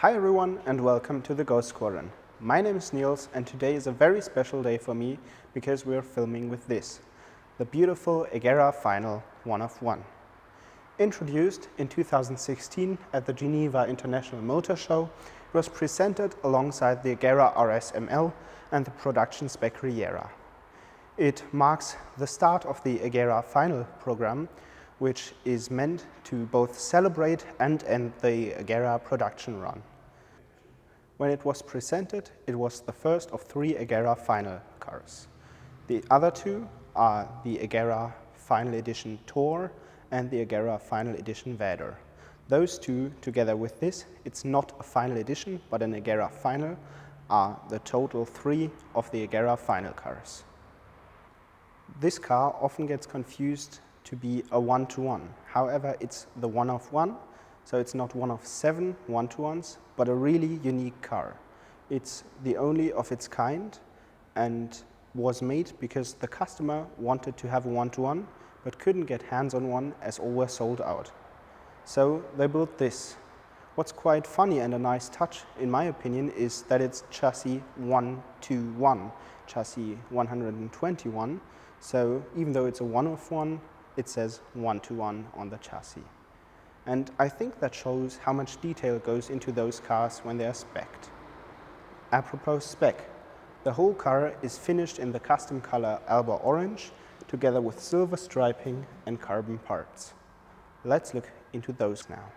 Hi everyone and welcome to the Ghost Squadron. My name is Niels and today is a very special day for me because we're filming with this, the beautiful Agera Final One. Introduced in 2016 at the Geneva International Motor Show, it was presented alongside the Agera RSML and the production spec Riera. It marks the start of the Agera Final program, which is meant to both celebrate and end the Agera production run. When it was presented, it was the first of 3 Agera Final cars. The other 2 are the Agera Final Edition Tour and the Agera Final Edition Vader. Those 2, together with this, it's not a final edition, but an Agera Final, are the total 3 of the Agera Final cars. This car often gets confused to be a one-to-one. However, it's the one of one, so it's not one of 7 one-to-ones, but a really unique car. It's the only of its kind and was made because the customer wanted to have a one-to-one, but couldn't get hands on one as all were sold out. So they built this. What's quite funny and a nice touch, in my opinion, is that it's chassis 121, chassis 121. So even though it's a one of one, it says 1-to-1 on the chassis. And I think that shows how much detail goes into those cars when they are spec'd. Apropos spec, the whole car is finished in the custom color Alba Orange, together with silver striping and carbon parts. Let's look into those now.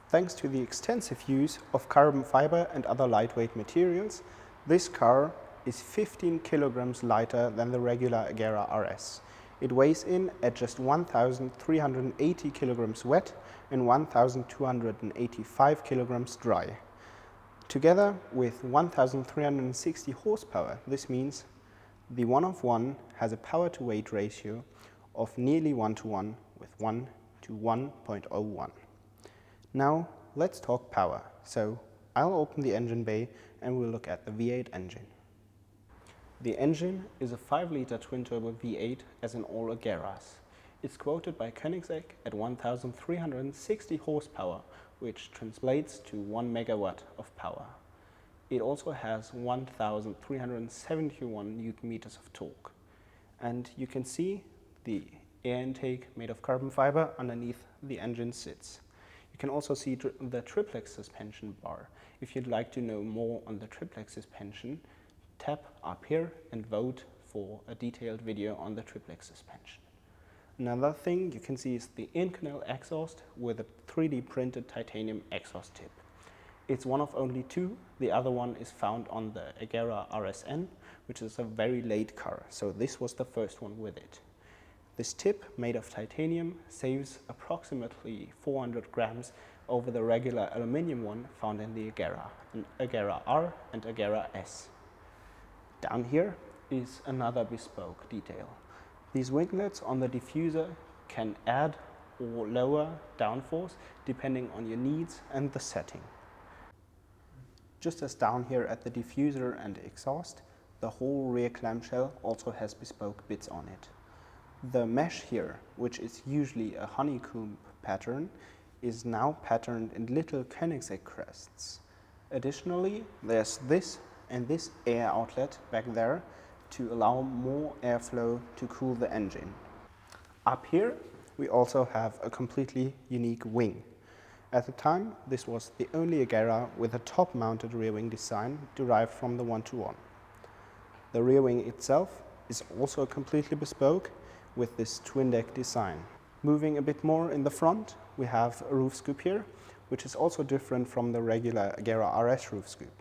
Thanks to the extensive use of carbon fiber and other lightweight materials, this car is 15 kilograms lighter than the regular Agera RS. It weighs in at just 1,380 kilograms wet and 1,285 kilograms dry. Together with 1,360 horsepower, this means the one of one has a power to weight ratio of nearly 1-to-1 with 1 to 1.01. Now let's talk power. So I'll open the engine bay and we'll look at the V8 engine. The engine is a 5-liter twin-turbo V8 as in all Ageras. It's quoted by Koenigsegg at 1,360 horsepower, which translates to 1 megawatt of power. It also has 1,371 newton meters of torque. And you can see the air intake made of carbon fiber underneath the engine sits. You can also see the triplex suspension bar. If you'd like to know more on the triplex suspension, tap up here and vote for a detailed video on the triplex suspension. Another thing you can see is the in-canal exhaust with a 3D printed titanium exhaust tip. It's one of only 2, the other one is found on the Agera RSN, which is a very late car, so this was the first one with it. This tip, made of titanium, saves approximately 400 grams over the regular aluminium one found in the Agera, an Agera R and Agera S. Down here is another bespoke detail. These winglets on the diffuser can add or lower downforce depending on your needs and the setting. Just as down here at the diffuser and exhaust, the whole rear clamshell also has bespoke bits on it. The mesh here, which is usually a honeycomb pattern, is now patterned in little Koenigsegg crests. Additionally, there's this and this air outlet back there to allow more airflow to cool the engine. Up here we also have a completely unique wing. At the time, this was the only Agera with a top-mounted rear wing design derived from the one-to-one. The rear wing itself is also completely bespoke with this twin-deck design. Moving a bit more in the front, we have a roof scoop here, which is also different from the regular Agera RS roof scoop.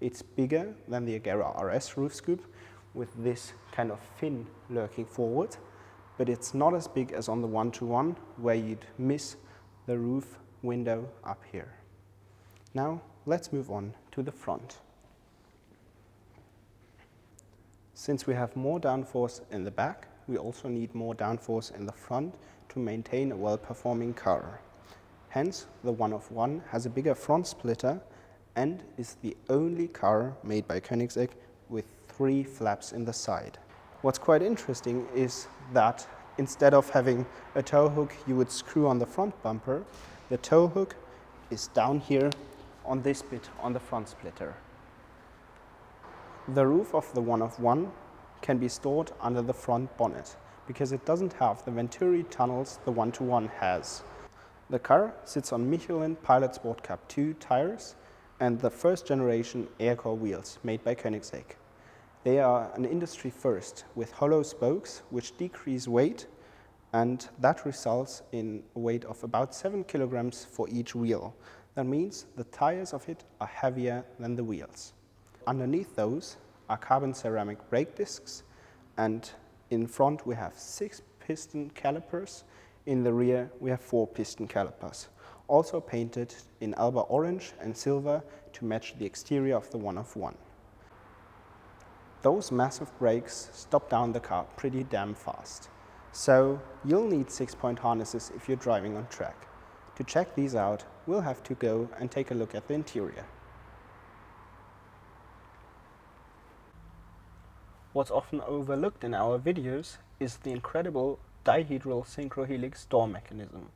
It's bigger than the Agera RS roof scoop with this kind of fin lurking forward, but it's not as big as on the one-to-one where you'd miss the roof window up here. Now let's move on to the front. Since we have more downforce in the back, we also need more downforce in the front to maintain a well-performing car. Hence, the one of one has a bigger front splitter and is the only car made by Koenigsegg with 3 flaps in the side. What's quite interesting is that instead of having a tow hook you would screw on the front bumper, the tow hook is down here on this bit on the front splitter. The roof of the 1 can be stored under the front bonnet because it doesn't have the venturi tunnels the 1 has. The car sits on Michelin Pilot Sport Cup 2 tires and the first generation aircore wheels made by Koenigsegg. They are an industry first with hollow spokes which decrease weight, and that results in a weight of about 7 kilograms for each wheel. That means the tires of it are heavier than the wheels. Underneath those are carbon ceramic brake discs, and in front we have 6 piston calipers. In the rear we have 4 piston calipers, also painted in Alba orange and silver to match the exterior of the 1. Those massive brakes stop down the car pretty damn fast. So you'll need 6-point harnesses if you're driving on track. To check these out, we'll have to go and take a look at the interior. What's often overlooked in our videos is the incredible dihedral synchrohelix door mechanism.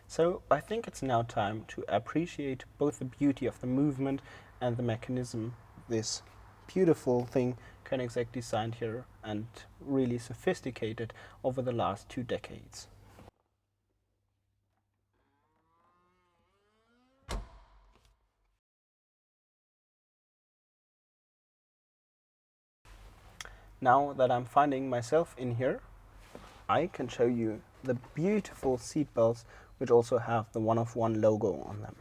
So I think it's now time to appreciate both the beauty of the movement and the mechanism, this beautiful thing Koenigsegg designed here and really sophisticated over the last 2 decades. Now that I'm finding myself in here, I can show you the beautiful seat belts which also have the 1 logo on them.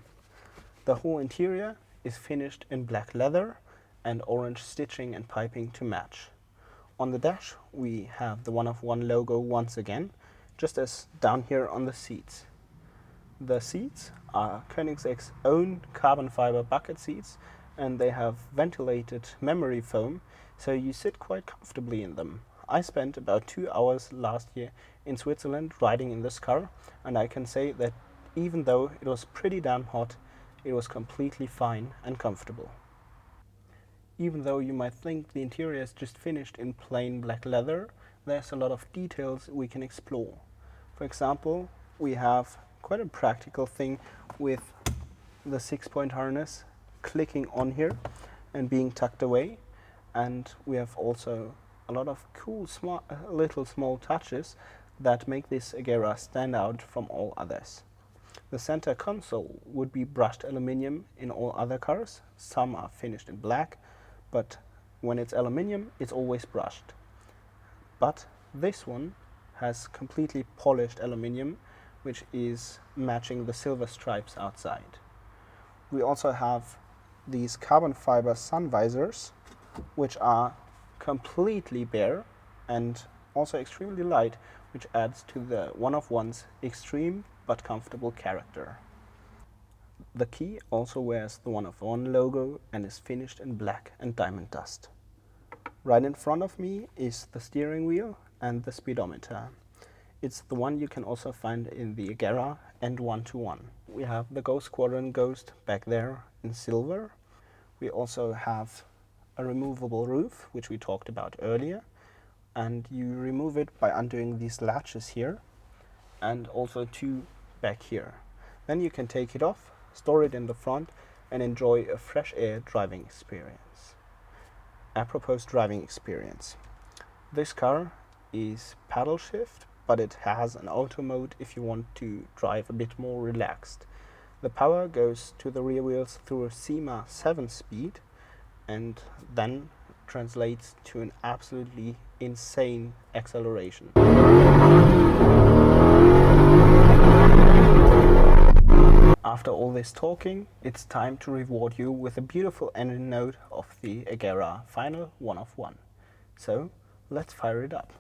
The whole interior is finished in black leather and orange stitching and piping to match. On the dash we have the 1 logo once again, just as down here on the seats. The seats are Koenigsegg's own carbon fiber bucket seats, and they have ventilated memory foam, so you sit quite comfortably in them. I spent about 2 hours last year in Switzerland riding in this car, and I can say that even though it was pretty damn hot, it was completely fine and comfortable. Even though you might think the interior is just finished in plain black leather, there's a lot of details we can explore. For example, we have quite a practical thing with the 6-point harness clicking on here and being tucked away, and we have also a lot of cool little small touches that make this Agera stand out from all others. The center console would be brushed aluminium in all other cars. Some are finished in black, but when it's aluminium it's always brushed. But this one has completely polished aluminium, which is matching the silver stripes outside. We also have these carbon fiber sun visors, which are completely bare and also extremely light, which adds to the 1's extreme but comfortable character. The key also wears the 1 logo and is finished in black and diamond dust. Right in front of me is the steering wheel and the speedometer. It's the one you can also find in the Agera and 1. We have the Ghost Squadron Ghost back there in silver. We also have a removable roof, which we talked about earlier, and you remove it by undoing these latches here, and also 2 back here. Then you can take it off, store it in the front, and enjoy a fresh air driving experience. Apropos driving experience, this car is paddle shift, but it has an auto mode if you want to drive a bit more relaxed. The power goes to the rear wheels through a SEMA 7-speed and then translates to an absolutely insane acceleration. After all this talking, it's time to reward you with a beautiful ending note of the Agera Final One. So let's fire it up.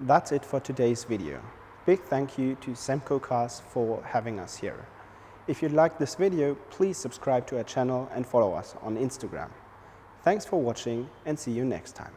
That's it for today's video. Big thank you to Semco Cars for having us here. If you liked this video, please subscribe to our channel and follow us on Instagram. Thanks for watching and see you next time.